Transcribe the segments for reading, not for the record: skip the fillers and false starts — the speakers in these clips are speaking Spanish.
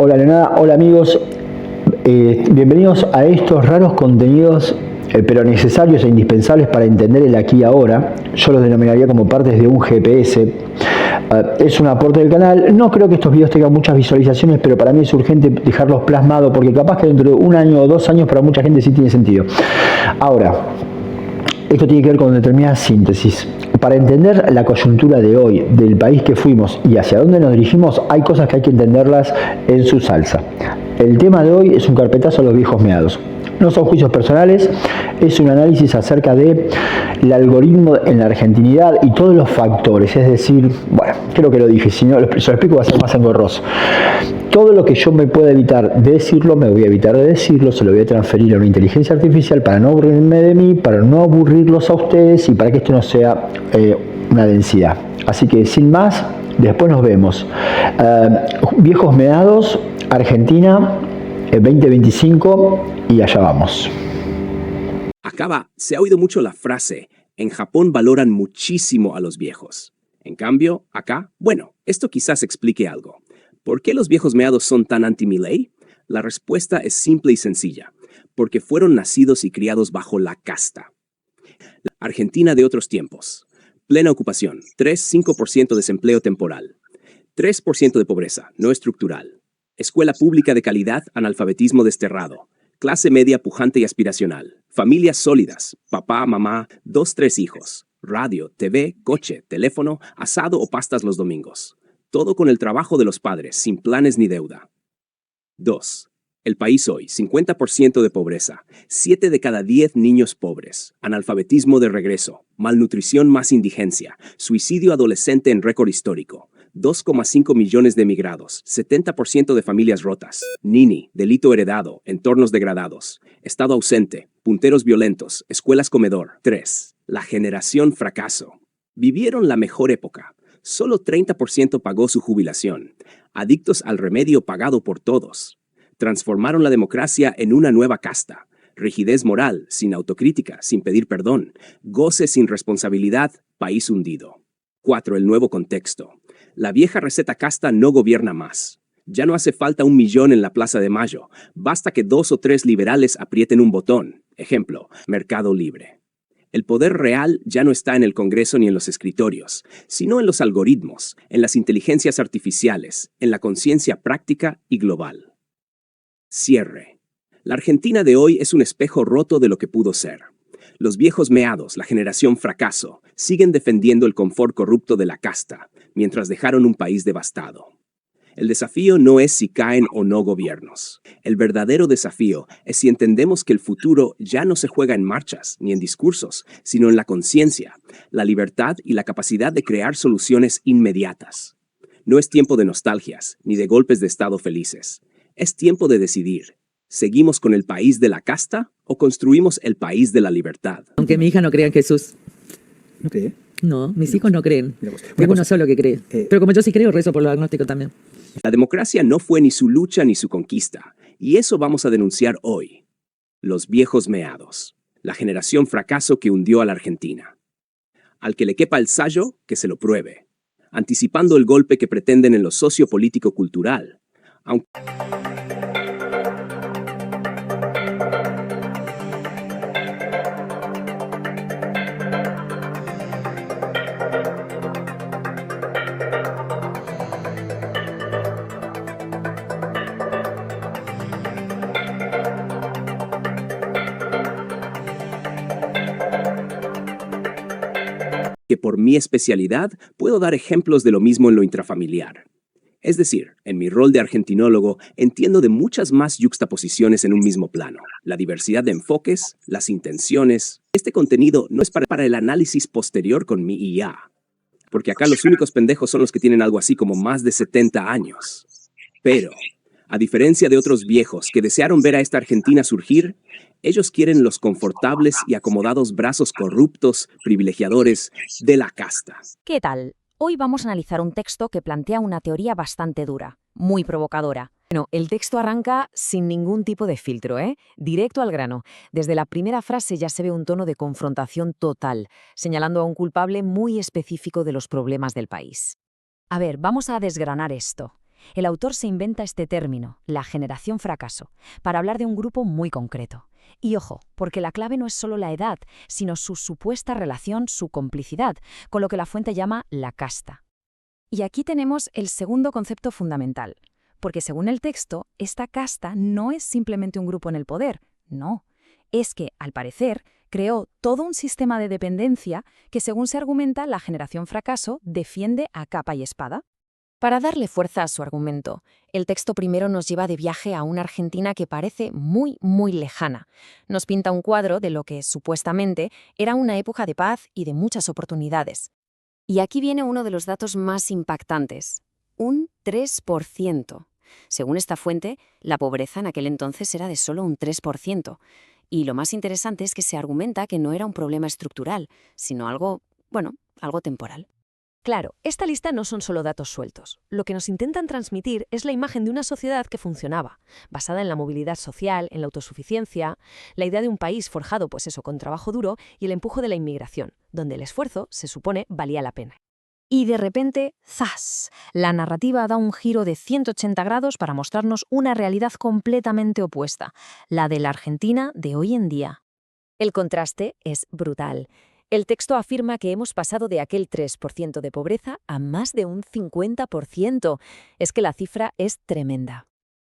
Hola Leonada, hola amigos, bienvenidos a estos raros contenidos, pero necesarios e indispensables para entender el aquí y ahora. Yo los denominaría como partes de un GPS. Es un aporte del canal. No creo que estos videos tengan muchas visualizaciones, pero para mí es urgente dejarlos plasmados porque capaz que dentro de un año o 2 años para mucha gente sí tiene sentido. Ahora, esto tiene que ver con determinada síntesis. Para entender la coyuntura de hoy, del país que fuimos y hacia dónde nos dirigimos, hay cosas que hay que entenderlas en su salsa. El tema de hoy es un carpetazo a los viejos meados. No son juicios personales, es un análisis acerca del algoritmo en la argentinidad y todos los factores. Es decir, bueno, creo que lo dije, si no se lo explico va a ser más engorroso. Todo lo que yo me pueda evitar de decirlo, me voy a evitar de decirlo, se lo voy a transferir a una inteligencia artificial para no aburrirme de mí, para no aburrirlos a ustedes y para que esto no sea una densidad. Así que sin más, después nos vemos. Viejos meados, Argentina, 2025 y allá vamos. Acá se ha oído mucho la frase, en Japón valoran muchísimo a los viejos. En cambio, acá, bueno, esto quizás explique algo. ¿Por qué los viejos meados son tan anti-Milei? La respuesta es simple y sencilla, porque fueron nacidos y criados bajo la casta. La Argentina de otros tiempos. Plena ocupación, 3-5% desempleo temporal, 3% de pobreza, no estructural. Escuela pública de calidad, analfabetismo desterrado. Clase media pujante y aspiracional. Familias sólidas, papá, mamá, 2-3 hijos. Radio, TV, coche, teléfono, asado o pastas los domingos. Todo con el trabajo de los padres, sin planes ni deuda. 2. El país hoy, 50% de pobreza, 7 de cada 10 niños pobres, analfabetismo de regreso, malnutrición más indigencia, suicidio adolescente en récord histórico, 2,5 millones de emigrados, 70% de familias rotas, Nini, delito heredado, entornos degradados, estado ausente, punteros violentos, escuelas comedor. 3. La generación fracaso. Vivieron la mejor época. Solo 30% pagó su jubilación. Adictos al remedio pagado por todos. Transformaron la democracia en una nueva casta. Rigidez moral, sin autocrítica, sin pedir perdón. Goce sin responsabilidad, país hundido. 4. El nuevo contexto. La vieja receta casta no gobierna más. Ya no hace falta 1 millón en la Plaza de Mayo. Basta que 2 o 3 liberales aprieten un botón. Ejemplo, Mercado Libre. El poder real ya no está en el Congreso ni en los escritorios, sino en los algoritmos, en las inteligencias artificiales, en la conciencia práctica y global. Cierre. La Argentina de hoy es un espejo roto de lo que pudo ser. Los viejos meados, la generación fracaso, siguen defendiendo el confort corrupto de la casta, mientras dejaron un país devastado. El desafío no es si caen o no gobiernos. El verdadero desafío es si entendemos que el futuro ya no se juega en marchas ni en discursos, sino en la conciencia, la libertad y la capacidad de crear soluciones inmediatas. No es tiempo de nostalgias ni de golpes de estado felices. Es tiempo de decidir. ¿Seguimos con el país de la casta o construimos el país de la libertad? Aunque mi hija no crea en Jesús. ¿No cree? No, mis hijos no creen. Vos. Tengo uno solo que cree. Pero como yo sí creo, rezo por los agnósticos también. La democracia no fue ni su lucha ni su conquista, y eso vamos a denunciar hoy. Los viejos meados, la generación fracaso que hundió a la Argentina. Al que le quepa el sayo, que se lo pruebe, anticipando el golpe que pretenden en lo sociopolítico-cultural. Aunque que por mi especialidad puedo dar ejemplos de lo mismo en lo intrafamiliar. Es decir, en mi rol de argentinólogo entiendo de muchas más yuxtaposiciones en un mismo plano, la diversidad de enfoques, las intenciones. Este contenido no es para el análisis posterior con mi IA, porque acá los únicos pendejos son los que tienen algo así como más de 70 años. Pero, a diferencia de otros viejos que desearon ver a esta Argentina surgir, ellos quieren los confortables y acomodados brazos corruptos, privilegiadores de la casta. ¿Qué tal? Hoy vamos a analizar un texto que plantea una teoría bastante dura, muy provocadora. Bueno, el texto arranca sin ningún tipo de filtro, directo al grano. Desde la primera frase ya se ve un tono de confrontación total, señalando a un culpable muy específico de los problemas del país. A ver, vamos a desgranar esto. El autor se inventa este término, la generación fracaso, para hablar de un grupo muy concreto. Y ojo, porque la clave no es solo la edad, sino su supuesta relación, su complicidad, con lo que la fuente llama la casta. Y aquí tenemos el segundo concepto fundamental, porque según el texto, esta casta no es simplemente un grupo en el poder, no. Es que, al parecer, creó todo un sistema de dependencia que, según se argumenta, la generación fracaso defiende a capa y espada. Para darle fuerza a su argumento, el texto primero nos lleva de viaje a una Argentina que parece muy, muy lejana. Nos pinta un cuadro de lo que, supuestamente, era una época de paz y de muchas oportunidades. Y aquí viene uno de los datos más impactantes. Un 3%. Según esta fuente, la pobreza en aquel entonces era de solo un 3%. Y lo más interesante es que se argumenta que no era un problema estructural, sino algo temporal. Claro, esta lista no son solo datos sueltos. Lo que nos intentan transmitir es la imagen de una sociedad que funcionaba, basada en la movilidad social, en la autosuficiencia, la idea de un país forjado, con trabajo duro y el empujo de la inmigración, donde el esfuerzo, se supone, valía la pena. Y de repente, ¡zas!, la narrativa da un giro de 180 grados para mostrarnos una realidad completamente opuesta, la de la Argentina de hoy en día. El contraste es brutal. El texto afirma que hemos pasado de aquel 3% de pobreza a más de un 50%. Es que la cifra es tremenda.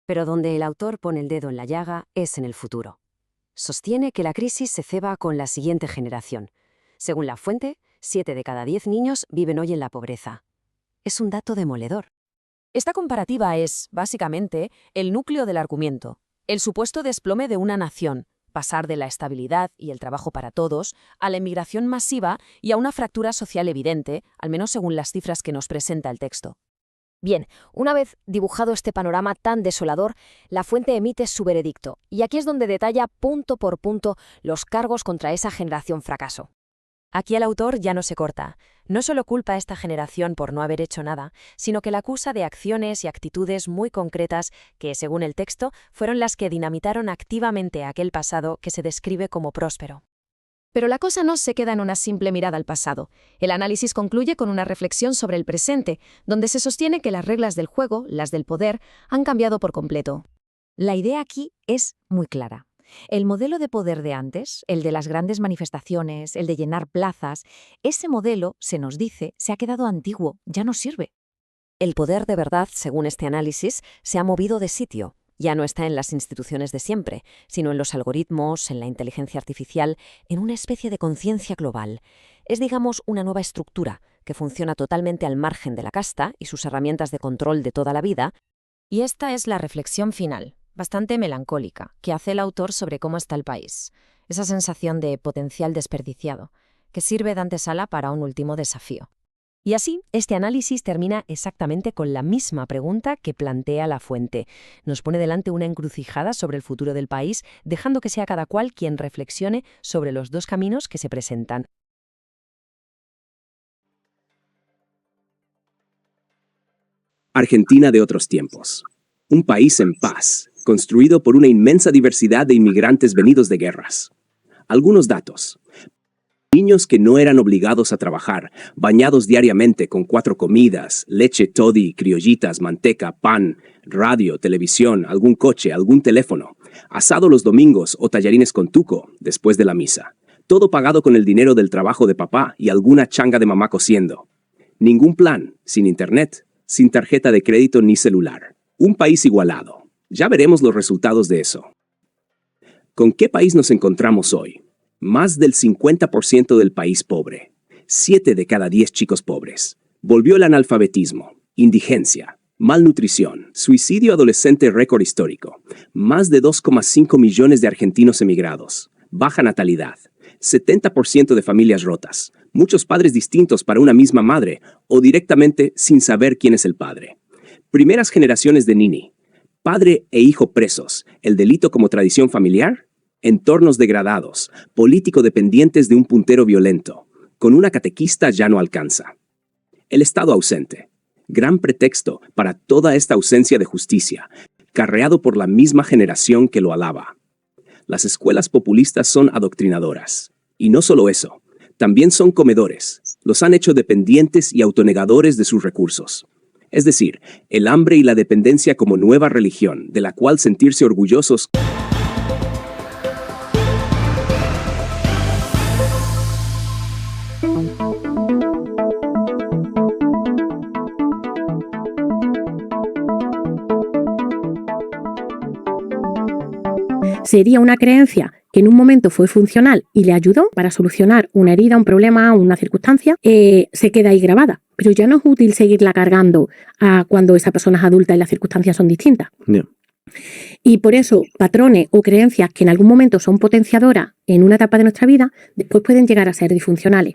Pero donde el autor pone el dedo en la llaga es en el futuro. Sostiene que la crisis se ceba con la siguiente generación. Según la fuente, 7 de cada 10 niños viven hoy en la pobreza. Es un dato demoledor. Esta comparativa es, básicamente, el núcleo del argumento, el supuesto desplome de una nación, pasar de la estabilidad y el trabajo para todos a la emigración masiva y a una fractura social evidente, al menos según las cifras que nos presenta el texto. Bien, una vez dibujado este panorama tan desolador, la fuente emite su veredicto, y aquí es donde detalla punto por punto los cargos contra esa generación fracaso. Aquí el autor ya no se corta. No solo culpa a esta generación por no haber hecho nada, sino que la acusa de acciones y actitudes muy concretas que, según el texto, fueron las que dinamitaron activamente aquel pasado que se describe como próspero. Pero la cosa no se queda en una simple mirada al pasado. El análisis concluye con una reflexión sobre el presente, donde se sostiene que las reglas del juego, las del poder, han cambiado por completo. La idea aquí es muy clara. El modelo de poder de antes, el de las grandes manifestaciones, el de llenar plazas, ese modelo, se nos dice, se ha quedado antiguo, ya no sirve. El poder de verdad, según este análisis, se ha movido de sitio. Ya no está en las instituciones de siempre, sino en los algoritmos, en la inteligencia artificial, en una especie de conciencia global. Es, digamos, una nueva estructura que funciona totalmente al margen de la casta y sus herramientas de control de toda la vida. Y esta es la reflexión final, bastante melancólica, que hace el autor sobre cómo está el país. Esa sensación de potencial desperdiciado, que sirve de antesala para un último desafío. Y así, este análisis termina exactamente con la misma pregunta que plantea la fuente. Nos pone delante una encrucijada sobre el futuro del país, dejando que sea cada cual quien reflexione sobre los dos caminos que se presentan. Argentina de otros tiempos. Un país en paz, construido por una inmensa diversidad de inmigrantes venidos de guerras. Algunos datos. Niños que no eran obligados a trabajar, bañados diariamente con 4 comidas, leche toddy, criollitas, manteca, pan, radio, televisión, algún coche, algún teléfono, asado los domingos o tallarines con tuco después de la misa. Todo pagado con el dinero del trabajo de papá y alguna changa de mamá cosiendo. Ningún plan, sin internet, sin tarjeta de crédito ni celular. Un país igualado. Ya veremos los resultados de eso. ¿Con qué país nos encontramos hoy? Más del 50% del país pobre. 7 de cada 10 chicos pobres. Volvió el analfabetismo, indigencia, malnutrición, suicidio adolescente récord histórico. Más de 2,5 millones de argentinos emigrados. Baja natalidad. 70% de familias rotas. Muchos padres distintos para una misma madre o directamente sin saber quién es el padre. Primeras generaciones de Nini. Padre e hijo presos. El delito como tradición familiar. Entornos degradados, político-dependientes de un puntero violento. Con una catequista ya no alcanza. El Estado ausente. Gran pretexto para toda esta ausencia de justicia, carreado por la misma generación que lo alaba. Las escuelas populistas son adoctrinadoras. Y no solo eso, también son comedores. Los han hecho dependientes y autonegadores de sus recursos. Es decir, el hambre y la dependencia como nueva religión, de la cual sentirse orgullosos. Sería una creencia que en un momento fue funcional y le ayudó para solucionar una herida, un problema, una circunstancia, se queda ahí grabada. Pero ya no es útil seguirla cargando a cuando esa persona es adulta y las circunstancias son distintas. Yeah. Y por eso, patrones o creencias que en algún momento son potenciadoras en una etapa de nuestra vida, después pueden llegar a ser disfuncionales.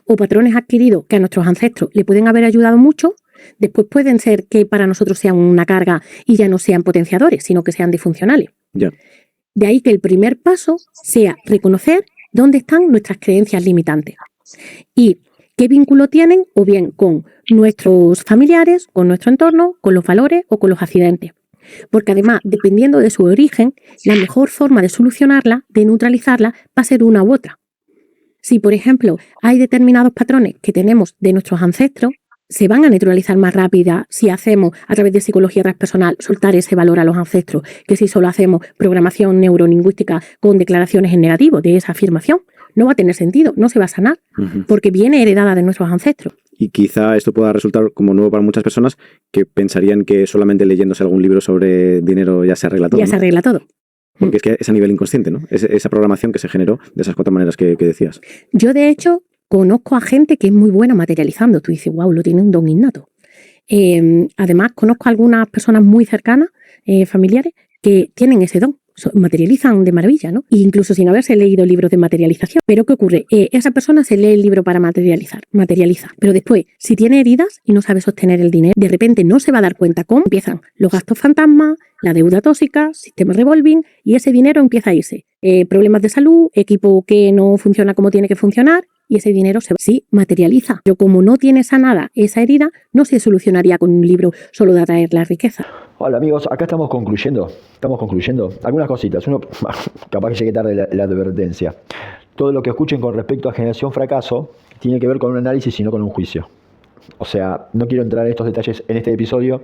O patrones adquiridos que a nuestros ancestros le pueden haber ayudado mucho, después pueden ser que para nosotros sean una carga y ya no sean potenciadores, sino que sean disfuncionales. Yeah. De ahí que el primer paso sea reconocer dónde están nuestras creencias limitantes y qué vínculo tienen o bien con nuestros familiares, con nuestro entorno, con los valores o con los accidentes. Porque además, dependiendo de su origen, la mejor forma de solucionarla, de neutralizarla, va a ser una u otra. Si, por ejemplo, hay determinados patrones que tenemos de nuestros ancestros, se van a neutralizar más rápida si hacemos, a través de psicología transpersonal, soltar ese valor a los ancestros, que si solo hacemos programación neurolingüística con declaraciones en negativo de esa afirmación. No va a tener sentido, no se va a sanar, porque viene heredada de nuestros ancestros. Y quizá esto pueda resultar como nuevo para muchas personas que pensarían que solamente leyéndose algún libro sobre dinero ya se arregla todo. Ya se arregla todo. Porque es que es a nivel inconsciente, ¿no? Esa programación que se generó de esas 4 maneras que decías. Yo, de hecho, conozco a gente que es muy buena materializando. Tú dices, wow, lo tiene un don innato. Además, conozco a algunas personas muy cercanas, familiares, que tienen ese don. Materializan de maravilla, ¿no? E incluso sin haberse leído libros de materialización. Pero ¿qué ocurre? Esa persona se lee el libro para materializa. Pero después, si tiene heridas y no sabe sostener el dinero, de repente no se va a dar cuenta cómo empiezan los gastos fantasmas, la deuda tóxica, sistema revolving, y ese dinero empieza a irse. Problemas de salud, equipo que no funciona como tiene que funcionar, y ese dinero sí materializa. Pero como no tiene sanada esa herida, no se solucionaría con un libro solo de atraer la riqueza. Hola amigos, acá estamos concluyendo. Algunas cositas. Uno, capaz que llegue tarde la advertencia. Todo lo que escuchen con respecto a Generación Fracaso tiene que ver con un análisis y no con un juicio. O sea, no quiero entrar en estos detalles en este episodio,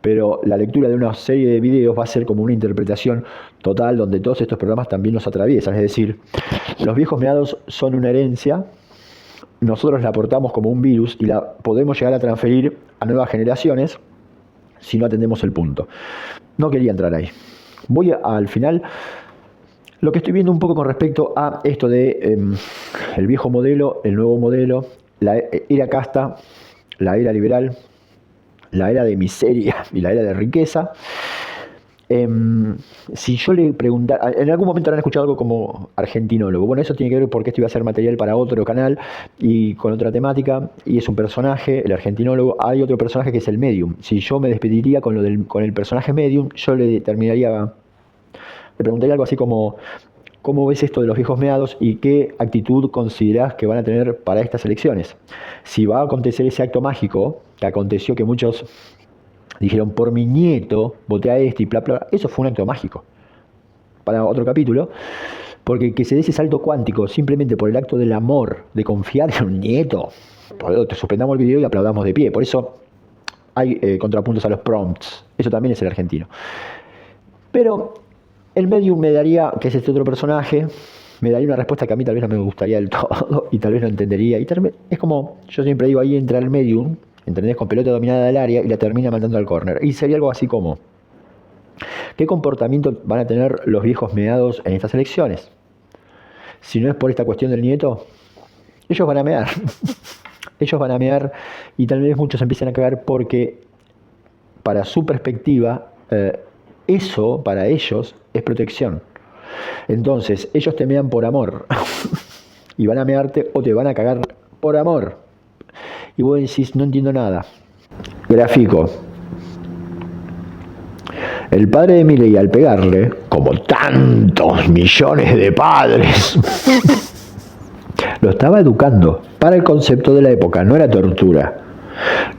pero la lectura de una serie de videos va a ser como una interpretación total donde todos estos programas también nos atraviesan. Es decir, los viejos meados son una herencia, nosotros la aportamos como un virus y la podemos llegar a transferir a nuevas generaciones si no atendemos el punto. No quería entrar ahí. Voy al final. Lo que estoy viendo un poco con respecto a esto de el viejo modelo, el nuevo modelo, la era casta, la era liberal, la era de miseria y la era de riqueza. Si yo le preguntara, en algún momento habrán escuchado algo como argentinólogo. Bueno, eso tiene que ver porque esto iba a ser material para otro canal y con otra temática, y es un personaje, el argentinólogo. Hay otro personaje que es el medium. Si yo me despediría con el personaje medium, yo le preguntaría algo así como: ¿cómo ves esto de los viejos meados y qué actitud considerás que van a tener para estas elecciones? Si va a acontecer ese acto mágico que aconteció, que muchos dijeron, por mi nieto voté a este y bla, bla, bla. Eso fue un acto mágico. Para otro capítulo. Porque que se dé ese salto cuántico simplemente por el acto del amor, de confiar en un nieto. Te suspendamos el video y aplaudamos de pie. Por eso hay contrapuntos a los prompts. Eso también es el argentino. Pero el medium me daría, que es este otro personaje, me daría una respuesta que a mí tal vez no me gustaría del todo y tal vez no entendería. Y es como, yo siempre digo, ahí entra el medium, ¿entendés? Con pelota dominada del área y la termina mandando al córner. Y sería algo así como: ¿qué comportamiento van a tener los viejos meados en estas elecciones? Si no es por esta cuestión del nieto, ellos van a mear. Ellos van a mear y tal vez muchos empiecen a cagar porque, para su perspectiva, eso para ellos es protección. Entonces, ellos te mean por amor. Y van a mearte o te van a cagar por amor. Y vos decís, no entiendo nada. Gráfico. El padre de Milei, al pegarle, como tantos millones de padres, lo estaba educando para el concepto de la época. No era tortura.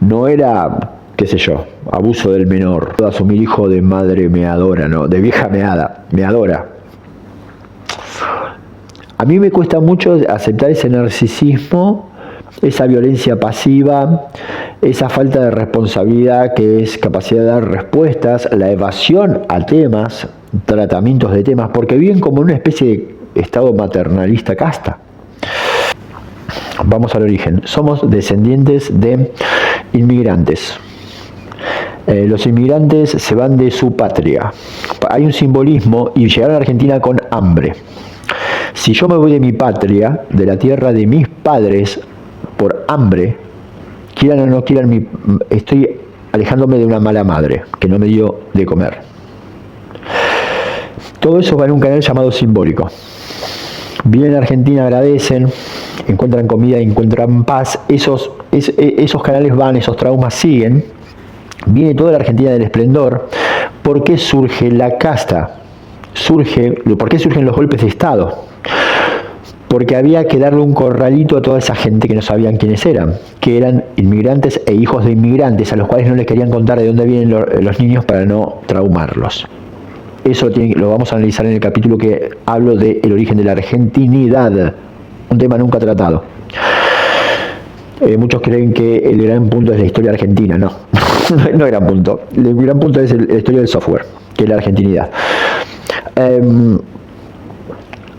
No era, qué sé yo, abuso del menor. Asumir hijo de madre meadora, no, de vieja meadora. A mí me cuesta mucho aceptar ese narcisismo, esa violencia pasiva, esa falta de responsabilidad que es capacidad de dar respuestas, la evasión a temas, tratamientos de temas, porque viven como una especie de estado maternalista casta. Vamos al origen. Somos descendientes de inmigrantes. Los inmigrantes se van de su patria. Hay un simbolismo y llegaron a Argentina con hambre. Si yo me voy de mi patria, de la tierra de mis padres, por hambre, quieran o no quieran, estoy alejándome de una mala madre que no me dio de comer. Todo eso va en un canal llamado simbólico. Vienen a Argentina, agradecen, encuentran comida, encuentran paz. Esos canales van, esos traumas siguen. Viene toda la Argentina del esplendor. ¿Por qué surge la casta? ¿Por qué surgen los golpes de Estado? Porque había que darle un corralito a toda esa gente que no sabían quiénes eran, que eran inmigrantes e hijos de inmigrantes, a los cuales no les querían contar de dónde vienen los niños para no traumarlos. Eso lo vamos a analizar en el capítulo que hablo del origen de la argentinidad, un tema nunca tratado. Muchos creen que el gran punto es la historia argentina. No, no es gran punto. El gran punto es la historia del software, que es la argentinidad.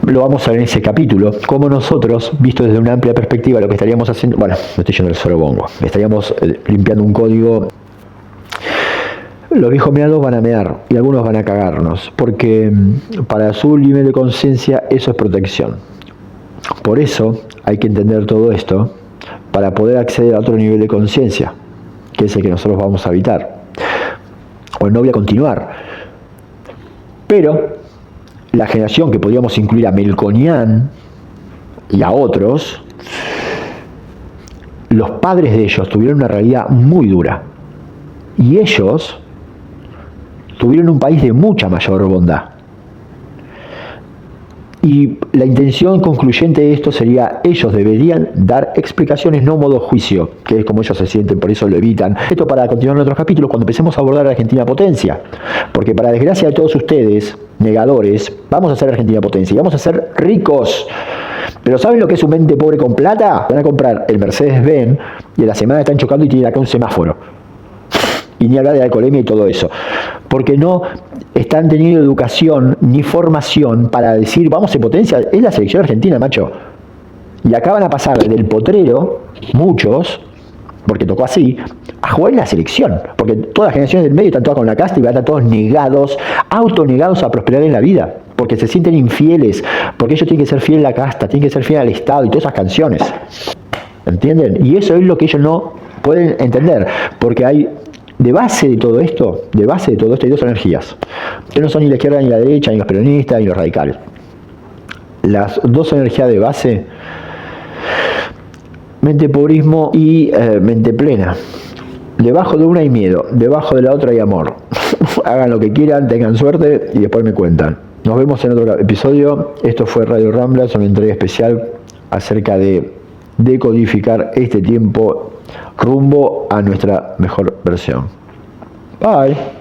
Lo vamos a ver en ese capítulo, como nosotros, visto desde una amplia perspectiva, lo que estaríamos haciendo, bueno, no estoy yendo al sorobongo, estaríamos limpiando un código. Los viejos meados van a mear y algunos van a cagarnos, porque para su nivel de conciencia eso es protección. Por eso hay que entender todo esto para poder acceder a otro nivel de conciencia, que es el que nosotros vamos a habitar. O no voy a continuar. Pero la generación que podríamos incluir a Melconian y a otros, los padres de ellos tuvieron una realidad muy dura. Y ellos tuvieron un país de mucha mayor bondad. Y la intención concluyente de esto sería, ellos deberían dar explicaciones, no modo juicio, que es como ellos se sienten, por eso lo evitan. Esto para continuar en otros capítulos, cuando empecemos a abordar a la Argentina potencia. Porque para desgracia de todos ustedes, negadores, vamos a ser Argentina potencia y vamos a ser ricos. Pero ¿saben lo que es su mente pobre con plata? Van a comprar el Mercedes-Benz y a la semana están chocando y tienen acá un semáforo. Y ni hablar de alcoholemia y todo eso. Porque no están teniendo educación ni formación para decir, vamos en potencia, es la selección argentina, macho. Y acá van a pasar del potrero, muchos, porque tocó así, a jugar en la selección. Porque todas las generaciones del medio están todas con la casta y van a estar todos negados, autonegados a prosperar en la vida. Porque se sienten infieles, porque ellos tienen que ser fieles a la casta, tienen que ser fieles al Estado y todas esas canciones. ¿Entienden? Y eso es lo que ellos no pueden entender. Porque hay... De base de todo esto hay dos energías, que no son ni la izquierda ni la derecha, ni los peronistas, ni los radicales. Las dos energías de base, mente pobrismo y mente plena. Debajo de una hay miedo, debajo de la otra hay amor. Hagan lo que quieran, tengan suerte y después me cuentan. Nos vemos en otro episodio. Esto fue Radio Ramblas, una entrega especial acerca de decodificar este tiempo rumbo a nuestra mejor versión. Bye.